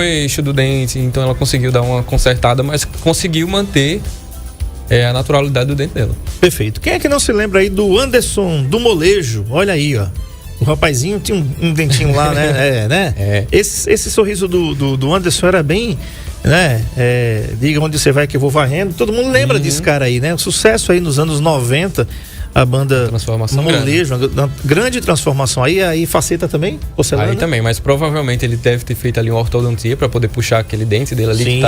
eixo do dente. Então ela conseguiu dar uma consertada, mas conseguiu manter a naturalidade do dente dela. Perfeito. Quem é que não se lembra aí do Anderson do Molejo? Olha aí, ó. O rapazinho tinha um dentinho lá, né? né? Esse sorriso do Anderson era bem, né? Diga onde você vai que eu vou varrendo. Todo mundo lembra desse cara aí, né? O sucesso aí nos anos 90, a banda transformação Molejo, uma grande transformação. Aí faceta também? Porcelana? Aí também, mas provavelmente ele deve ter feito ali uma ortodontia para poder puxar aquele dente dele ali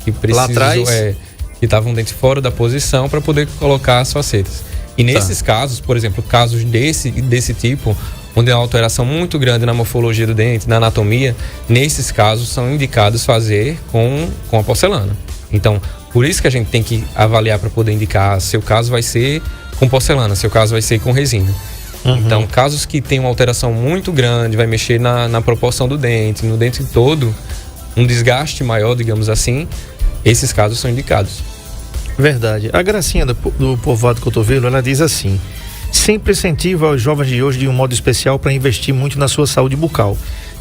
que precisou, lá atrás. Que que tava um dente fora da posição para poder colocar as facetas. E nesses casos, por exemplo, casos desse tipo, onde há uma alteração muito grande na morfologia do dente, na anatomia, nesses casos são indicados fazer com a porcelana. Então, por isso que a gente tem que avaliar para poder indicar se o caso vai ser com porcelana, se o caso vai ser com resina. Então, casos que tem uma alteração muito grande, vai mexer na proporção do dente, no dente todo, um desgaste maior, digamos assim, esses casos são indicados. Verdade. A Gracinha do Povoado Cotovelo, ela diz assim: sempre incentivo aos jovens de hoje de um modo especial para investir muito na sua saúde bucal.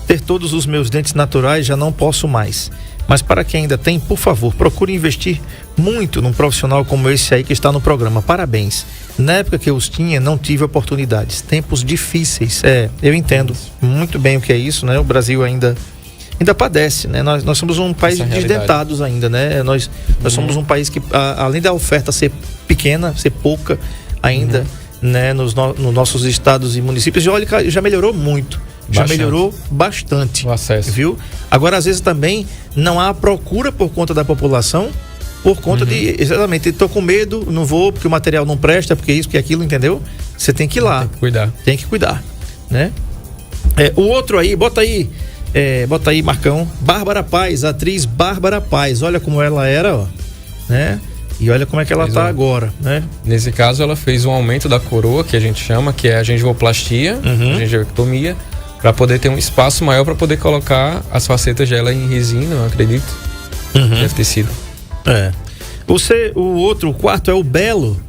Ter todos os meus dentes naturais já não posso mais. Mas para quem ainda tem, por favor, procure investir muito num profissional como esse aí que está no programa. Parabéns. Na época que eu os tinha, não tive oportunidades. Tempos difíceis. Eu entendo muito bem o que é isso, né? O Brasil ainda padece, né? Nós somos um país desdentados ainda, né? Nós somos um país que, além da oferta ser pequena, ser pouca ainda, né? Nos nossos estados e municípios, e olha, já melhorou muito. Já melhorou bastante. O acesso. Viu? Agora, às vezes também não há procura por conta da população, por conta de, exatamente, estou com medo, não vou porque o material não presta, porque isso, porque aquilo, entendeu? Você tem que ir lá. Tem que cuidar, né? O outro aí, bota aí, Marcão, Bárbara Paz, a atriz Bárbara Paz, olha como ela era, ó, né? E olha como é que ela tá agora, né? Nesse caso, ela fez um aumento da coroa, que a gente chama, que é a gengivoplastia, a gengivectomia, para poder ter um espaço maior para poder colocar as facetas dela em resina, eu acredito. Deve ter sido. O quarto é o Belo,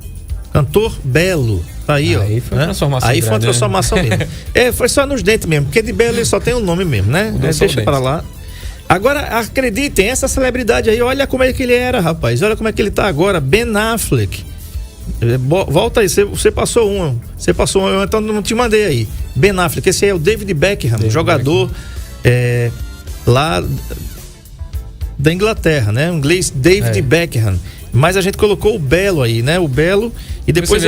cantor Belo. Tá aí, ó. Aí foi uma transformação. Aí foi uma transformação mesmo. Foi só nos dentes mesmo, porque de Belo ele só tem o nome mesmo, né? Deixa para lá. Agora, acreditem, essa celebridade aí, olha como é que ele era, rapaz. Olha como é que ele tá agora, Ben Affleck. Volta aí, você passou um, eu então não te mandei aí. Ben Affleck, esse aí é o David Beckham, jogador lá da Inglaterra, né? O inglês David Beckham. Mas a gente colocou o Belo aí, né? O Belo. E depois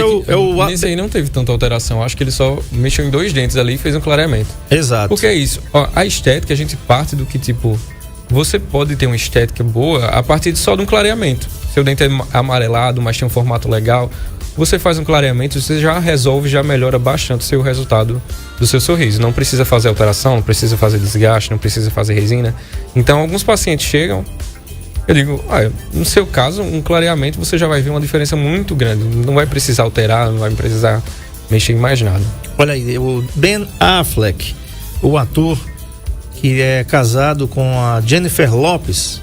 Nesse aí não teve tanta alteração. Acho que ele só mexeu em 2 dentes ali e fez um clareamento. Exato. Porque é isso. Ó, a estética, a gente parte do que, tipo, você pode ter uma estética boa a partir só de um clareamento. Seu dente é amarelado, mas tem um formato legal. Você faz um clareamento, você já resolve, já melhora bastante o seu resultado do seu sorriso. Não precisa fazer alteração, não precisa fazer desgaste, não precisa fazer resina. Então, alguns pacientes chegam, eu digo, no seu caso, um clareamento você já vai ver uma diferença muito grande. Não vai precisar alterar, não vai precisar mexer em mais nada. Olha aí, o Ben Affleck, o ator que é casado com a Jennifer Lopez,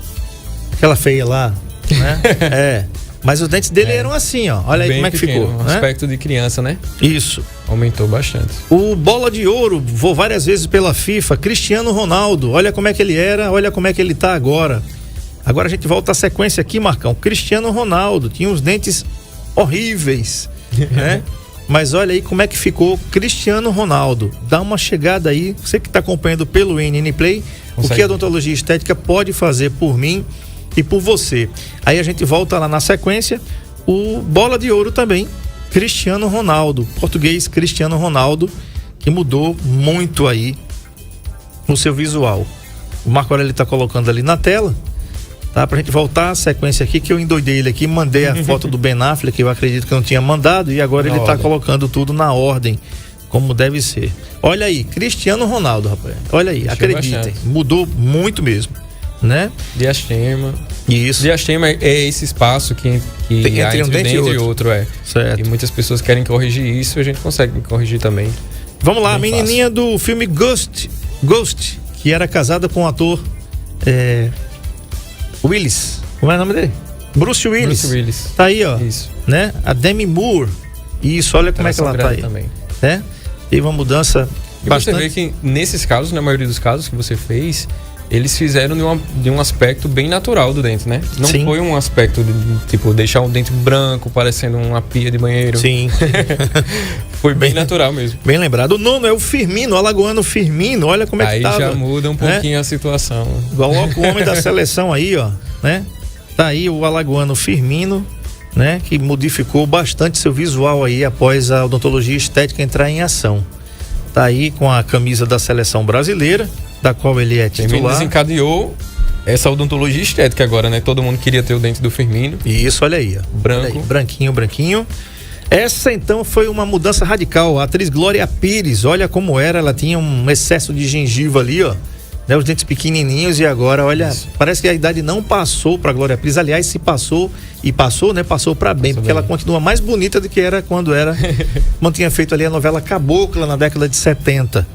aquela feia lá, né? Mas os dentes dele eram assim, ó. Olha aí como é que ficou. Um aspecto de criança, né? Isso. Aumentou bastante. O Bola de Ouro, vou várias vezes pela FIFA, Cristiano Ronaldo. Olha como é que ele era, olha como é que ele tá agora. Agora a gente volta à sequência aqui, Marcão. Cristiano Ronaldo tinha uns dentes horríveis, né? Mas olha aí como é que ficou Cristiano Ronaldo. Dá uma chegada aí, você que está acompanhando pelo NN Play, o que a odontologia estética pode fazer por mim e por você. Aí a gente volta lá na sequência, o Bola de Ouro também, Cristiano Ronaldo, português Cristiano Ronaldo, que mudou muito aí no seu visual. O Marco Aurélio está colocando ali na tela, tá? Pra gente voltar à sequência aqui, que eu endoidei ele aqui, mandei a foto do Ben Affleck, que eu acredito que eu não tinha mandado, e agora ele tá colocando tudo na ordem, como deve ser. Olha aí, Cristiano Ronaldo, rapaz. Olha aí, acreditem, mudou muito mesmo, né? Diastema. Isso. Diastema é esse espaço que entre um dente e outro. Certo. E muitas pessoas querem corrigir isso e a gente consegue corrigir também. Vamos lá, a menininha do filme Ghost, que era casada com o ator Willis. Como é o nome dele? Bruce Willis. Tá aí, ó. Isso. Né? A Demi Moore. Isso, olha como é que ela tá aí. Também. Teve uma mudança bastante. Você vê que nesses casos, na maioria dos casos que você fez, eles fizeram de um aspecto bem natural do dente, né? Não foi um aspecto de, tipo, deixar um dente branco parecendo uma pia de banheiro. Sim. Foi bem natural mesmo. Bem lembrado. O nono é o Firmino, o alagoano Firmino. Olha como é que tá. Aí já muda um pouquinho a situação. Coloca o homem da seleção aí, ó, né? Tá aí o alagoano Firmino, né? Que modificou bastante seu visual aí após a odontologia estética entrar em ação. Tá aí com a camisa da seleção brasileira, da qual ele é titular. Desencadeou essa odontologia estética agora, né? Todo mundo queria ter o dente do Firmino. Isso, olha aí, ó. Branco. Olha aí, branquinho, branquinho. Essa então foi uma mudança radical. A atriz Glória Pires, olha como era, ela tinha um excesso de gengiva ali, ó, né, os dentes pequenininhos, e agora, olha, parece que a idade não passou pra Glória Pires. Aliás, se passou, e passou, né, passou pra bem, porque ela continua mais bonita do que era quando tinha feito ali a novela Cabocla na década de 70,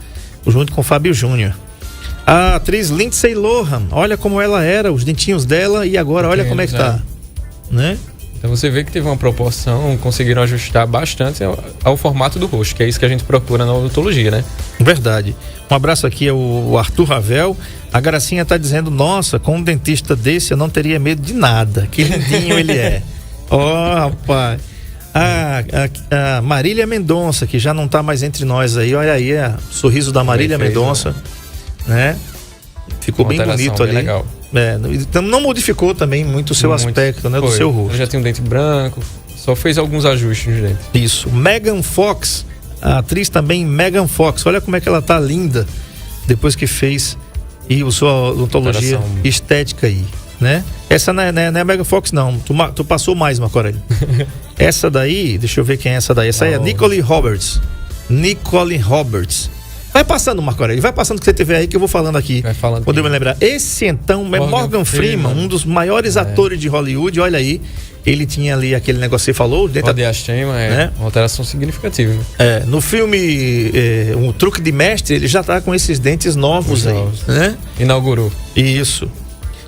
junto com Fábio Júnior. A atriz Lindsay Lohan, olha como ela era, os dentinhos dela, e agora olha como é que tá, né? Então você vê que teve uma proporção, conseguiram ajustar bastante ao formato do rosto, que é isso que a gente procura na odontologia, né? Verdade. Um abraço aqui ao Arthur Ravel. A Gracinha tá dizendo, nossa, com um dentista desse eu não teria medo de nada. Que lindinho ele é. Ó, rapaz. A Marília Mendonça, que já não tá mais entre nós aí, olha aí, o sorriso da Marília Mendonça, né? Ficou bem bonito ali. Legal. Então não modificou também muito o seu aspecto, né, do seu rosto. Ela já tem um dente branco, só fez alguns ajustes de dente. Isso. Megan Fox, a atriz também Megan Fox, olha como é que ela tá linda depois que fez e usou a odontologia estética aí, né? Essa não é a Megan Fox, não. Tu passou mais, Marco-Aurélio. Essa daí, deixa eu ver quem é essa daí. Essa aí é Nicole Roberts. Nicole Roberts. Vai passando, Marco-Aurélio, vai passando que você tiver aí que eu vou falando aqui. Vai falando. Quando eu me lembrar. Esse então é Morgan Freeman, um dos maiores atores de Hollywood. Olha aí, ele tinha ali aquele negócio que você falou. O diastema é uma alteração significativa. No filme Um Truque de Mestre, ele já tá com esses dentes novos aí, né? Inaugurou. Isso.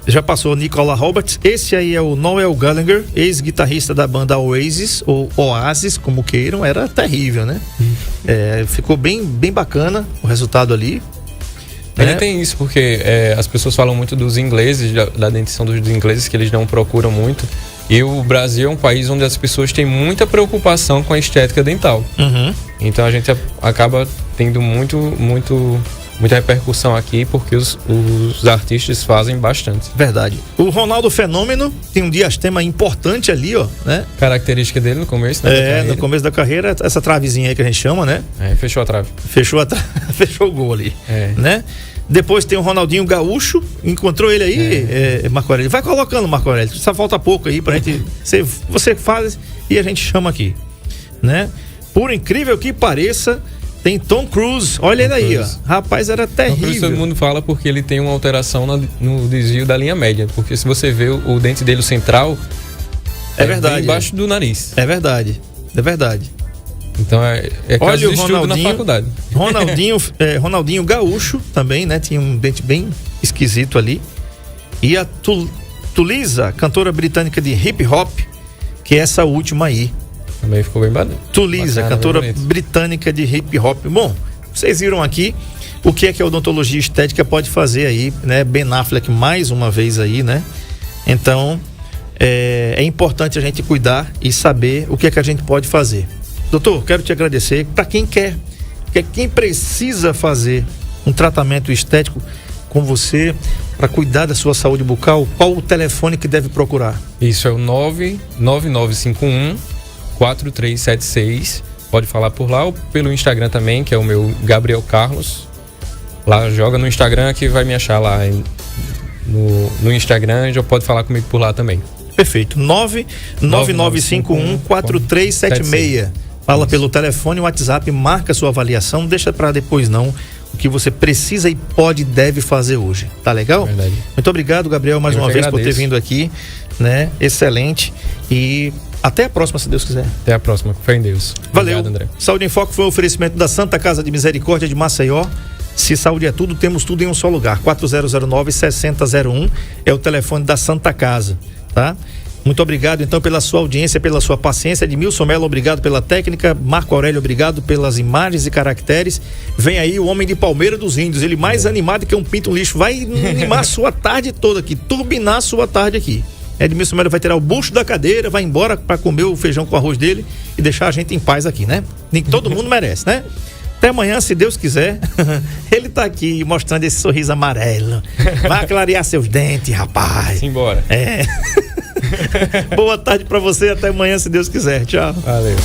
Já passou Nicola Roberts. Esse aí é o Noel Gallagher, ex-guitarrista da banda Oasis, ou Oasis, como queiram. Era terrível, né? Ficou bem bacana o resultado ali. Ele tem isso, porque as pessoas falam muito dos ingleses, da dentição dos ingleses, que eles não procuram muito. E o Brasil é um país onde as pessoas têm muita preocupação com a estética dental. Então a gente acaba tendo muita repercussão aqui, porque os artistas fazem bastante. Verdade. O Ronaldo Fenômeno tem um diastema importante ali, ó, né? Característica dele no começo, né? No começo da carreira, essa travezinha aí que a gente chama, né? Fechou a trave. Fechou o gol ali, né? Depois tem o Ronaldinho Gaúcho, encontrou ele aí, Marco Aurélio. Vai colocando, Marco Aurélio, só falta pouco aí pra gente, você faz e a gente chama aqui, né? Por incrível que pareça, tem Tom Cruise, olha ele aí, ó. Rapaz, era terrível. Tom Cruise, todo mundo fala porque ele tem uma alteração no desvio da linha média. Porque se você vê o dente dele central, verdade, embaixo do nariz. É verdade. Então é caso de estudo na faculdade. Ronaldinho Gaúcho também, né? Tinha um dente bem esquisito ali. E a Tulisa, cantora britânica de hip hop, que é essa última aí. Também ficou bem bacana. Tulisa, cantora britânica de hip hop. Bom, vocês viram aqui o que é que a odontologia estética pode fazer aí, né? Ben Affleck mais uma vez aí, né? Então, é importante a gente cuidar e saber o que é que a gente pode fazer. Doutor, quero te agradecer. Para quem quer, quem precisa fazer um tratamento estético com você, para cuidar da sua saúde bucal, qual o telefone que deve procurar? Isso é o 99951-4376. Pode falar por lá ou pelo Instagram também, que é o meu Gabriel Carlos. Lá, joga no Instagram que vai me achar lá no Instagram e já pode falar comigo por lá também. Perfeito. 99951-4376. Fala pelo telefone, WhatsApp, marca sua avaliação, deixa para depois não o que você precisa e pode e deve fazer hoje. Tá legal? Verdade. Muito obrigado, Gabriel, mais uma vez por ter vindo aqui, né? Excelente. E até a próxima, se Deus quiser. Até a próxima, com fé em Deus. Valeu. Obrigado, André. Saúde em Foco foi um oferecimento da Santa Casa de Misericórdia de Maceió. Se saúde é tudo, temos tudo em um só lugar. 4009-6001 é o telefone da Santa Casa, tá? Muito obrigado, então, pela sua audiência, pela sua paciência. Edmilson Mello, obrigado pela técnica. Marco Aurélio, obrigado pelas imagens e caracteres. Vem aí o homem de Palmeira dos Índios, ele mais animado que um pinto lixo. Vai animar a sua tarde toda aqui, turbinar a sua tarde aqui. Edmilson Mello vai tirar o bucho da cadeira, vai embora para comer o feijão com arroz dele e deixar a gente em paz aqui, né? Nem todo mundo merece, né? Até amanhã, se Deus quiser. Ele tá aqui mostrando esse sorriso amarelo. Vai clarear seus dentes, rapaz. Simbora. Boa tarde pra você, até amanhã, se Deus quiser. Tchau. Valeu.